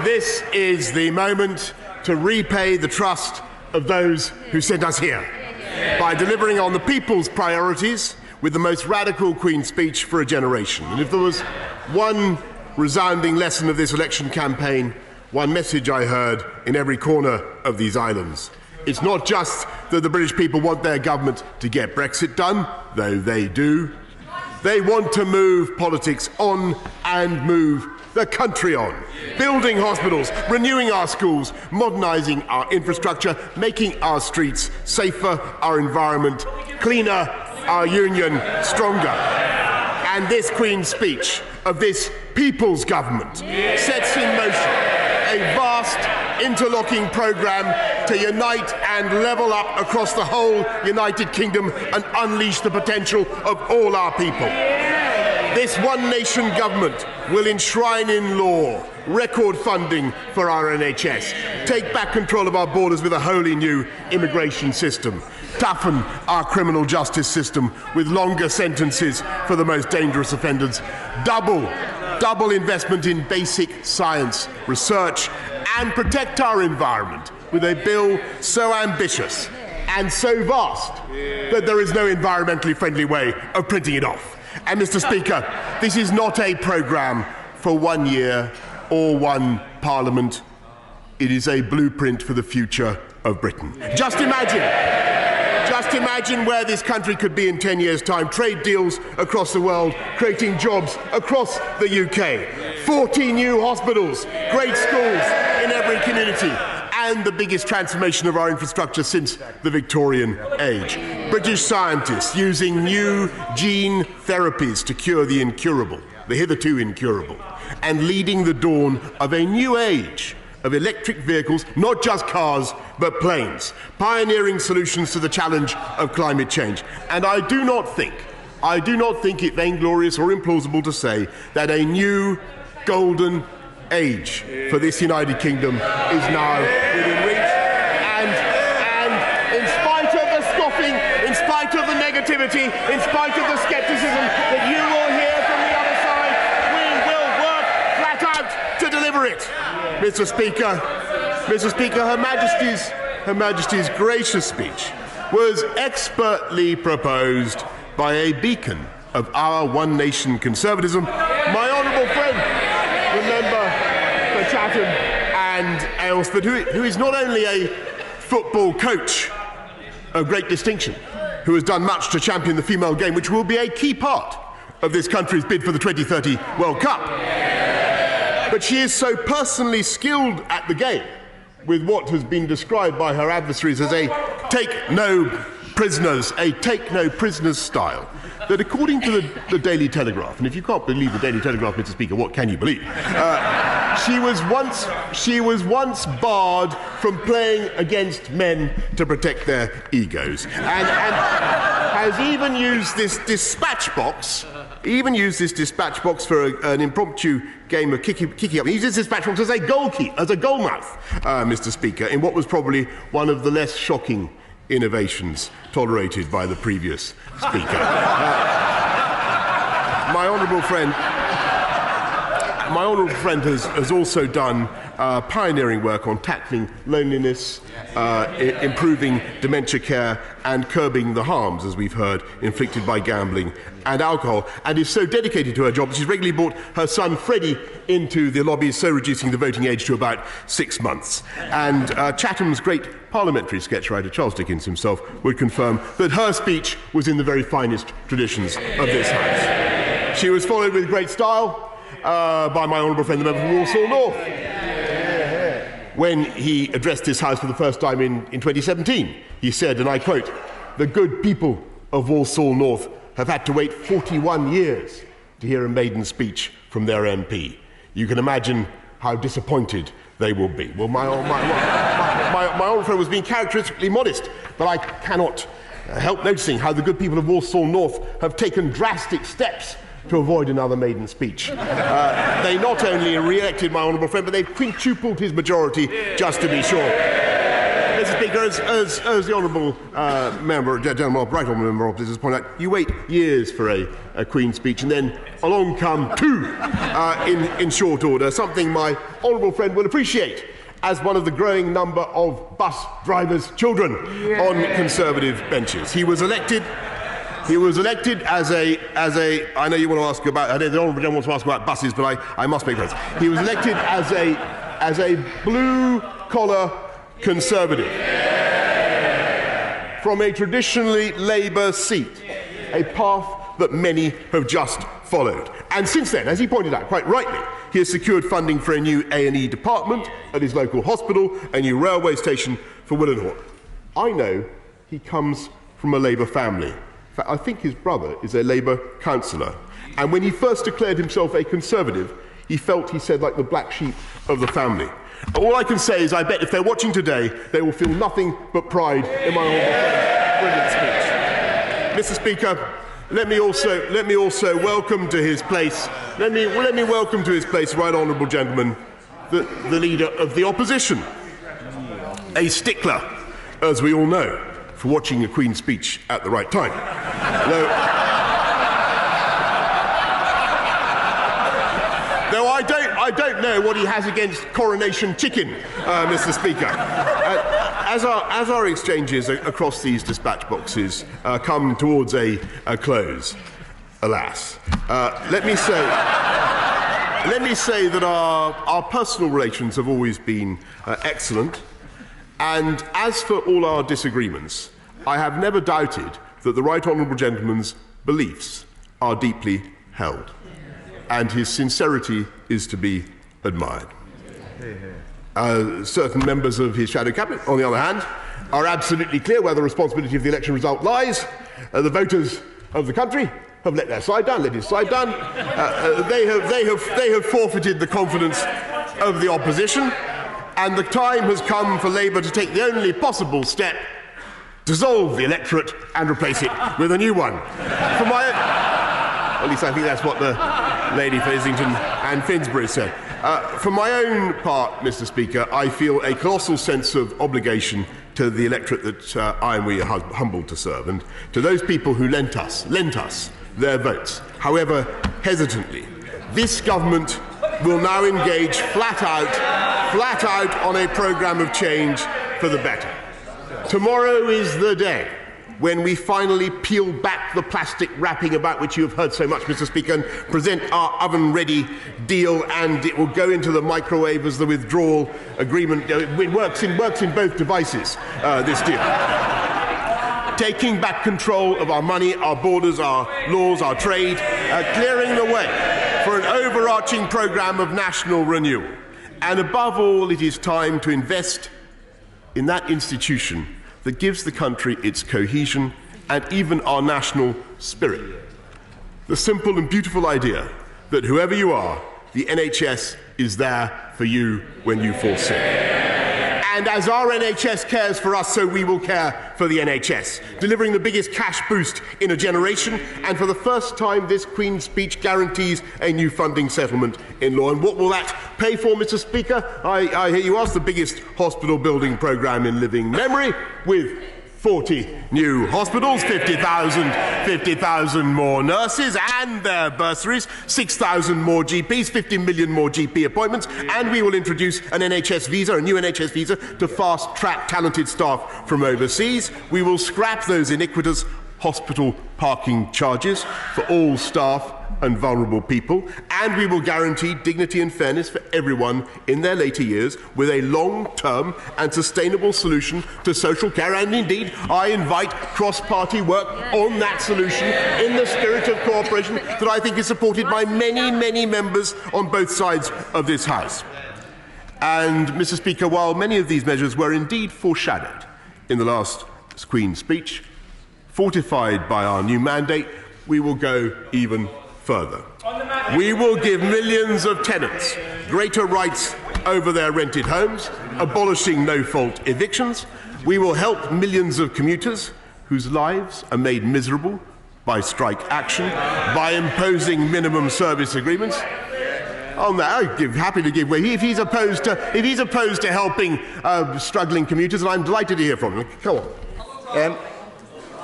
This is the moment to repay the trust of those who sent us here by delivering on the people's priorities with the most radical Queen's speech for a generation. And if there was one resounding lesson of this election campaign, one message I heard in every corner of these islands, it's not just that the British people want their government to get Brexit done, though they do. They want to move politics on and move the country on. Building hospitals, renewing our schools, modernising our infrastructure, making our streets safer, our environment cleaner, our union stronger. And this Queen's speech of this people's government sets in motion a vast interlocking programme to unite and level up across the whole United Kingdom and unleash the potential of all our people. This one nation government will enshrine in law record funding for our NHS, take back control of our borders with a wholly new immigration system, toughen our criminal justice system with longer sentences for the most dangerous offenders, double investment in basic science research, and protect our environment with a bill so ambitious and so vast that there is no environmentally friendly way of printing it off. And Mr. Speaker, this is not a programme for 1 year or one parliament. It is a blueprint for the future of Britain. Just imagine where this country could be in 10 years' time. Trade deals across the world, creating jobs across the UK. 40 new hospitals, great schools in every community, and the biggest transformation of our infrastructure since the Victorian age. British scientists using new gene therapies to cure the incurable, the hitherto incurable, and leading the dawn of a new age of electric vehicles, not just cars, but planes, pioneering solutions to the challenge of climate change. And I do not think it vainglorious or implausible to say that a new golden age for this United Kingdom is now within reach. And in spite of the scoffing, in spite of the negativity, in spite of the scepticism that you will hear from the other side, we will work flat out to deliver it. Mr. Speaker, Her Majesty's gracious speech was expertly proposed by a beacon of our one nation conservatism, my honourable friend, the member for Chatham and Aylesford, who is not only a football coach of great distinction, who has done much to champion the female game, which will be a key part of this country's bid for the 2030 World Cup. But she is so personally skilled at the game, with what has been described by her adversaries as a take no prisoners style, that according to the Daily Telegraph, and if you can't believe the Daily Telegraph, Mr. Speaker, what can you believe? She was once barred from playing against men to protect their egos, and has even used this dispatch box. For an impromptu game of kicking up. He uses this dispatch box as a goal mouth, Mr. Speaker, in what was probably one of the less shocking innovations tolerated by the previous Speaker. My honourable friend has also done pioneering work on tackling loneliness, improving dementia care, and curbing the harms, as we've heard, inflicted by gambling and alcohol, and is so dedicated to her job that she's regularly brought her son Freddie into the lobbies, so reducing the voting age to about 6 months. And Chatham's great parliamentary sketch writer, Charles Dickens himself, would confirm that her speech was in the very finest traditions of this House. She was followed with great style by my honourable friend, the member from Walsall North, when he addressed this House for the first time in 2017. He said, and I quote, "The good people of Walsall North have had to wait 41 years to hear a maiden speech from their MP. You can imagine how disappointed they will be." Well, my honourable friend was being characteristically modest, but I cannot help noticing how the good people of Walsall North have taken drastic steps to avoid another maiden speech. They not only re-elected my honourable friend, but they've quintupled his majority just to be sure. Mr. Speaker, as the honourable gentleman, right honourable member of opposition has pointed out, you wait years for a Queen's speech, and then along come two in short order. Something my honourable friend will appreciate, as one of the growing number of bus drivers' children on Conservative benches. He was elected as a. I know you want to ask about. I know the honourable gentleman wants to ask about buses, but I must make sense. He was elected as a blue-collar Conservative from a traditionally Labour seat, a path that many have just followed. And since then, as he pointed out quite rightly, he has secured funding for a new A&E department at his local hospital, a new railway station for Willenhall. I know he comes from a Labour family. In fact, I think his brother is a Labour councillor. And when he first declared himself a Conservative, he felt, he said, like the black sheep of the family. All I can say is I bet if they're watching today, they will feel nothing but pride in my honourable friend's brilliant speech. Mr. Speaker, let me also welcome to his place. Let me welcome to his place, right honourable gentleman, the leader of the opposition, a stickler, as we all know, for watching a Queen's speech at the right time. Though I don't know what he has against coronation chicken, Mr. Speaker. As our exchanges across these dispatch boxes come towards a close, alas, let me say that our personal relations have always been excellent, and as for all our disagreements, I have never doubted that the right honourable gentleman's beliefs are deeply held, and his sincerity is to be admired. Certain members of his shadow cabinet, on the other hand, are absolutely clear where the responsibility of the election result lies. The voters of the country have let their side down, let his side down. They have forfeited the confidence of the opposition, and the time has come for Labour to take the only possible step: dissolve the electorate and replace it with a new one. At least I think that's what the lady for Islington and Finsbury said. For my own part, Mr. Speaker, I feel a colossal sense of obligation to the electorate that I and we are humbled to serve, and to those people who lent us their votes, however hesitantly. This government will now engage flat out on a programme of change for the better. Tomorrow is the day when we finally peel back the plastic wrapping about which you have heard so much, Mr. Speaker, and present our oven-ready deal, and it will go into the microwave as the withdrawal agreement. It works in both devices, this deal. Taking back control of our money, our borders, our laws, our trade, clearing the way for an overarching programme of national renewal. And above all, it is time to invest in that institution that gives the country its cohesion and even our national spirit. The simple and beautiful idea that whoever you are, the NHS is there for you when you fall sick. And as our NHS cares for us, so we will care for the NHS, delivering the biggest cash boost in a generation, and for the first time this Queen's speech guarantees a new funding settlement in law. And what will that pay for, Mr. Speaker? I hear you ask, the biggest hospital building programme in living memory, with 40 new hospitals, 50,000 more nurses and their bursaries, 6,000 more GPs, 50 million more GP appointments, and we will introduce an NHS visa, a new NHS visa, to fast-track talented staff from overseas. We will scrap those iniquitous hospital parking charges for all staff and vulnerable people, and we will guarantee dignity and fairness for everyone in their later years with a long-term and sustainable solution to social care. And indeed, I invite cross-party work on that solution in the spirit of cooperation that I think is supported by many, many members on both sides of this House. And, Mr. Speaker, while many of these measures were indeed foreshadowed in the last Queen's speech, fortified by our new mandate, we will go even further. We will give millions of tenants greater rights over their rented homes, abolishing no-fault evictions. We will help millions of commuters whose lives are made miserable by strike action, by imposing minimum service agreements. On that, I'm happy to give way. If he's opposed to helping struggling commuters, and I'm delighted to hear from him. Come on.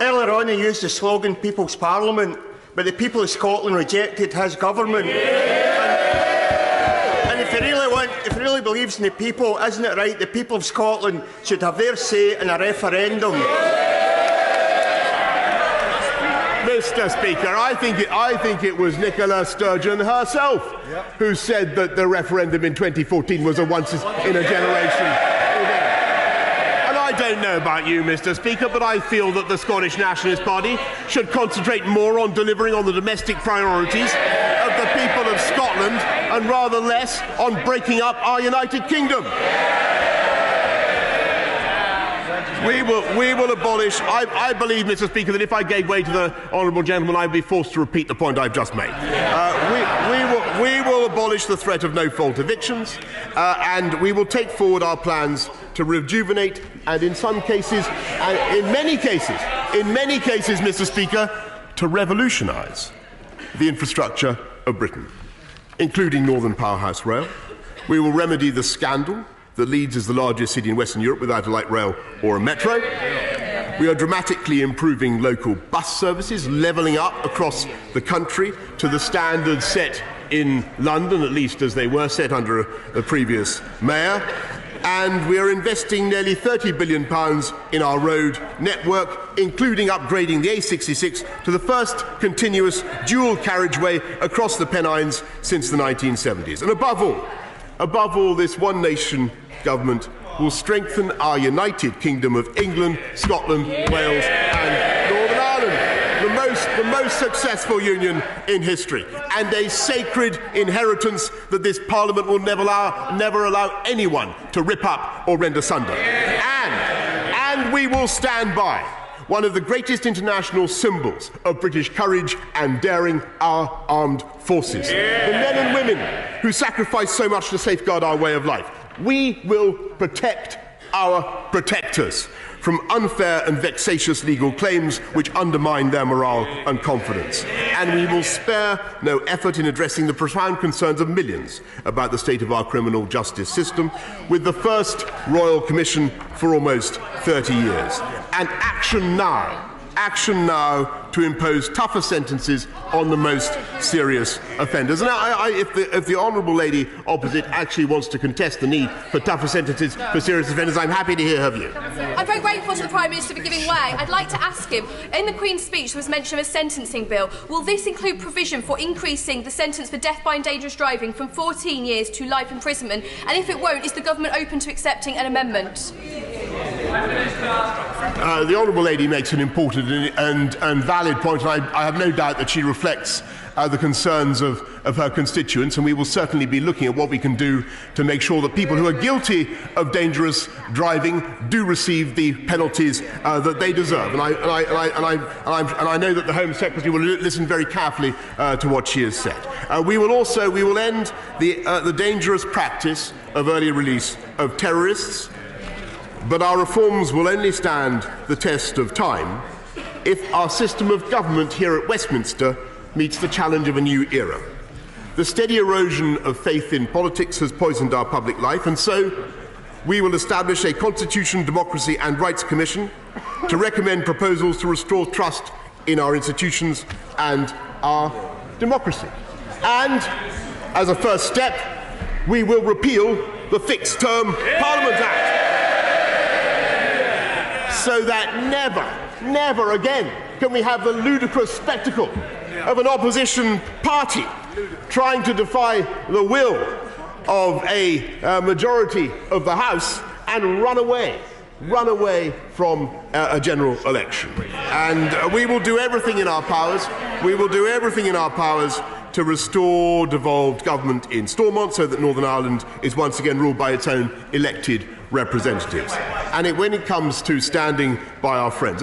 Earlier on, he used the slogan "People's Parliament," but the people of Scotland rejected his government. And if he really believes in the people, isn't it right the people of Scotland should have their say in a referendum? Mr. Speaker, I think it was Nicola Sturgeon herself who said that the referendum in 2014 was a once-in-a-generation event. And I don't know about you, Mr. Speaker, but I feel that the Scottish Nationalist Party should concentrate more on delivering on the domestic priorities of the people of Scotland and rather less on breaking up our United Kingdom. We will abolish. I believe, Mr. Speaker, that if I gave way to the honourable gentleman, I would be forced to repeat the point I've just made. We will abolish the threat of no-fault evictions, and we will take forward our plans to rejuvenate and, in some cases, and in many cases, Mr. Speaker, to revolutionise the infrastructure of Britain, including Northern Powerhouse Rail. We will remedy the scandal that Leeds is the largest city in Western Europe without a light rail or a metro. We are dramatically improving local bus services, levelling up across the country to the standards set in London, at least as they were set under a previous mayor. And we are investing nearly £30 billion in our road network, including upgrading the A66 to the first continuous dual carriageway across the Pennines since the 1970s. And above all, this one nation government will strengthen our United Kingdom of England, Scotland, Wales and Northern Ireland, the most successful union in history, and a sacred inheritance that this Parliament will never allow anyone to rip up or rend asunder. And we will stand by one of the greatest international symbols of British courage and daring, our armed forces. The men and women who sacrifice so much to safeguard our way of life. We will protect our protectors from unfair and vexatious legal claims which undermine their morale and confidence. And we will spare no effort in addressing the profound concerns of millions about the state of our criminal justice system, with the first Royal Commission for almost 30 years. And action now to impose tougher sentences on the most serious offenders. Now, if the honourable lady opposite actually wants to contest the need for tougher sentences for serious offenders, I'm happy to hear her view. I'm very grateful to the Prime Minister for giving way. I'd like to ask him, in the Queen's speech there was mention of a sentencing bill. Will this include provision for increasing the sentence for death by dangerous driving from 14 years to life imprisonment? And if it won't, is the government open to accepting an amendment? The honourable lady makes an important and valid point, and I have no doubt that she reflects the concerns of her constituents, and we will certainly be looking at what we can do to make sure that people who are guilty of dangerous driving do receive the penalties that they deserve. And I know that the Home Secretary will listen very carefully to what she has said. We will end the dangerous practice of early release of terrorists. But our reforms will only stand the test of time if our system of government here at Westminster meets the challenge of a new era. The steady erosion of faith in politics has poisoned our public life, and so we will establish a Constitution, Democracy and Rights Commission to recommend proposals to restore trust in our institutions and our democracy. And, as a first step, we will repeal the Fixed Term Parliament Act, so that never again can we have the ludicrous spectacle of an opposition party trying to defy the will of a majority of the House and run away from a general election. And we will do everything in our powers. To restore devolved government in Stormont so that Northern Ireland is once again ruled by its own elected representatives. And when it comes to standing by our friends,